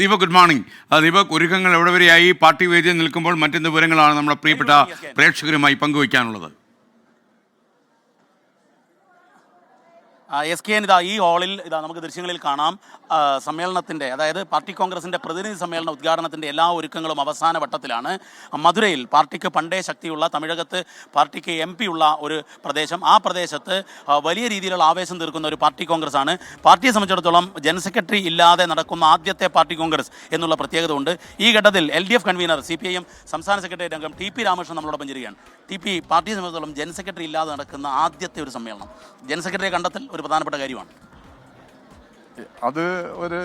Deepak, good morning. Deepak, ഒരുക്കങ്ങൾ എവിടെ വരെയായി? പാർട്ടി വേദിയിൽ നിൽക്കുമ്പോൾ മറ്റെന്ത് വിവരങ്ങളാണ് നമ്മുടെ പ്രിയപ്പെട്ട പ്രേക്ഷകരുമായി പങ്കുവയ്ക്കാനുള്ളത്? എസ് കെ ഈ ഹാളിൽ നമുക്ക് ദൃശ്യങ്ങളിൽ കാണാം. സമ്മേളനത്തിൻ്റെ, അതായത് പാർട്ടി കോൺഗ്രസിൻ്റെ പ്രതിനിധി സമ്മേളന ഉദ്ഘാടനത്തിൻ്റെ എല്ലാ ഒരുക്കങ്ങളും അവസാന വട്ടത്തിലാണ്. മധുരയിൽ പാർട്ടിക്ക് പണ്ടേ ശക്തിയുള്ള, തമിഴകത്ത് പാർട്ടിക്ക് MP ഉള്ള ഒരു പ്രദേശം, ആ പ്രദേശത്ത് വലിയ രീതിയിലുള്ള ആവേശം തീർക്കുന്ന ഒരു പാർട്ടി കോൺഗ്രസ് ആണ്. പാർട്ടിയെ സംബന്ധിച്ചിടത്തോളം ജനറൽ സെക്രട്ടറി ഇല്ലാതെ നടക്കുന്ന ആദ്യത്തെ പാർട്ടി കോൺഗ്രസ് എന്നുള്ള പ്രത്യേകത ഉണ്ട്. ഈ ഘട്ടത്തിൽ LDF കൺവീനർ CPIM സംസ്ഥാന സെക്രട്ടേറിയറ്റ് അംഗം TP രാമകൃഷ്ണൻ നമ്മളോടൊപ്പം ചേരുകയാണ്. TP, പാർട്ടിയെ സംബന്ധിച്ചിടത്തോളം ജനറൽ സെക്രട്ടറി ഇല്ലാതെ നടക്കുന്ന ആദ്യത്തെ ഒരു സമ്മേളനം, ജനറൽ സെക്രട്ടറിയെ കണ്ടെത്തൽ ഒരു പ്രധാനപ്പെട്ട കാര്യമാണ്. അത് ഒരു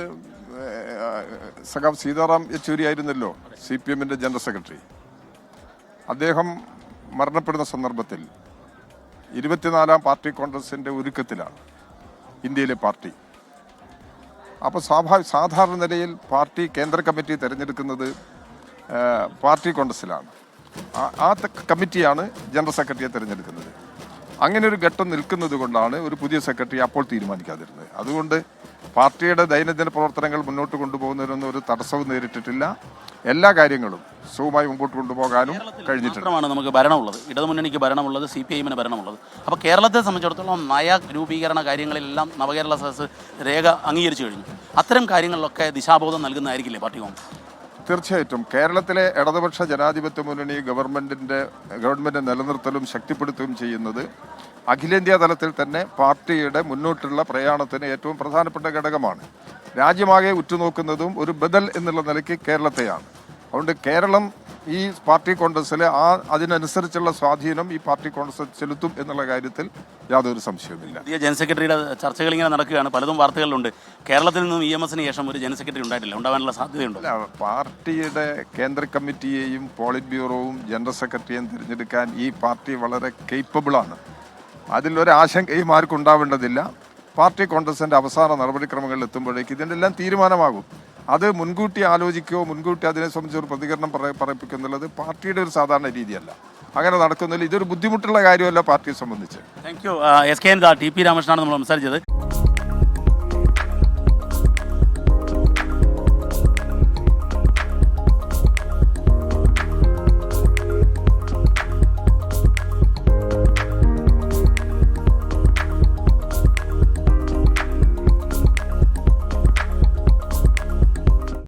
സഖാവ് സീതാറാം യെച്ചൂരി ആയിരുന്നല്ലോ CPM-ന്റെ ജനറൽ സെക്രട്ടറി. അദ്ദേഹം മരണപ്പെടുന്ന സന്ദർഭത്തിൽ 24-ാം പാർട്ടി കോൺഗ്രസിൻ്റെ ഒരുക്കത്തിലാണ് ഇന്ത്യയിലെ പാർട്ടി. അപ്പോൾ സാധാരണ നിലയിൽ പാർട്ടി കേന്ദ്ര കമ്മിറ്റി തിരഞ്ഞെടുക്കുന്നത് പാർട്ടി കോൺഗ്രസിലാണ്. ആ കമ്മിറ്റിയാണ് ജനറൽ സെക്രട്ടറിയെ തിരഞ്ഞെടുക്കുന്നത്. അങ്ങനെ ഒരു ഘട്ടം നിൽക്കുന്നത് കൊണ്ടാണ് ഒരു പുതിയ സെക്രട്ടറി അപ്പോൾ തീരുമാനിക്കാതിരുന്നത്. അതുകൊണ്ട് പാർട്ടിയുടെ ദൈനംദിന പ്രവർത്തനങ്ങൾ മുന്നോട്ട് കൊണ്ടുപോകുന്നതിനൊന്നും ഒരു തടസ്സവും നേരിട്ടിട്ടില്ല. എല്ലാ കാര്യങ്ങളും സുഖമായി മുമ്പോട്ട് കൊണ്ടുപോകാനും കഴിഞ്ഞിട്ടുണ്ട്. നമുക്ക് ഭരണമുള്ളത്, ഇടതുമുന്നണിക്ക് ഭരണമുള്ളത്, CPIM-ന് ഭരണമുള്ളത്. അപ്പോൾ കേരളത്തെ സംബന്ധിച്ചിടത്തോളം നയ രൂപീകരണ കാര്യങ്ങളിലെല്ലാം നവകേരള സദസ്സ് രേഖ അംഗീകരിച്ചു കഴിഞ്ഞു. അത്തരം കാര്യങ്ങളിലൊക്കെ ദിശാബോധം നൽകുന്നതായിരിക്കില്ലേ പാർട്ടി കോൺഗ്രസ്? തീർച്ചയായിട്ടും കേരളത്തിലെ ഇടതുപക്ഷ ജനാധിപത്യ മുന്നണി ഗവൺമെന്റ് നിലനിർത്തലും ശക്തിപ്പെടുത്തുകയും ചെയ്യുന്നത് അഖിലേന്ത്യാ തലത്തിൽ തന്നെ പാർട്ടിയുടെ മുന്നോട്ടുള്ള പ്രയാണത്തിന് ഏറ്റവും പ്രധാനപ്പെട്ട ഘടകമാണ്. രാജ്യമാകെ ഉറ്റുനോക്കുന്നതും ഒരു ബദൽ എന്നുള്ള നിലയ്ക്ക് കേരളത്തെയാണ്. അതുകൊണ്ട് കേരളം ഈ പാർട്ടി കോൺഗ്രസിലെ അതിനനുസരിച്ചുള്ള സ്വാധീനം ഈ പാർട്ടി കോൺഗ്രസ് ചെലുത്തും എന്നുള്ള കാര്യത്തിൽ യാതൊരു സംശയവുമില്ല. പുതിയ ജനറൽ സെക്രട്ടറിയുടെ ചർച്ചകൾ ഇങ്ങനെ നടക്കുകയാണ്, പലതും വാർത്തകളിലുണ്ട്. കേരളത്തിൽ നിന്നും EMS-ന് ശേഷം ഒരു ജനറൽ സെക്രട്ടറി ഉണ്ടായിട്ടില്ല, ഉണ്ടാവാനുള്ള സാധ്യതയുണ്ട്. പാർട്ടിയുടെ കേന്ദ്ര കമ്മിറ്റിയെയും പോളിറ്റ് ബ്യൂറോവും ജനറൽ സെക്രട്ടറിയെയും തിരഞ്ഞെടുക്കാൻ ഈ പാർട്ടി വളരെ കേപ്പബിളാണ്. അതിലൊരാശങ്കയും ആർക്കും ഉണ്ടാവേണ്ടതില്ല. പാർട്ടി കോൺഗ്രസിൻ്റെ അവസാന നടപടിക്രമങ്ങളിൽ എത്തുമ്പോഴേക്ക് ഇതിൻ്റെ എല്ലാം തീരുമാനമാകും. അത് മുൻകൂട്ടി ആലോചിക്കുകയോ മുൻകൂട്ടി അതിനെ സംബന്ധിച്ച് ഒരു പ്രതികരണം പറയിപ്പിക്കുന്നുള്ളത് പാർട്ടിയുടെ ഒരു സാധാരണ രീതിയല്ല. അങ്ങനെ നടക്കുന്നില്ല. ഇതൊരു ബുദ്ധിമുട്ടുള്ള കാര്യമല്ല പാർട്ടിയെ സംബന്ധിച്ച്. Thank you. SK TP രാമകൃഷ്ണനാണ് നമ്മൾ സംസാരിച്ചത്.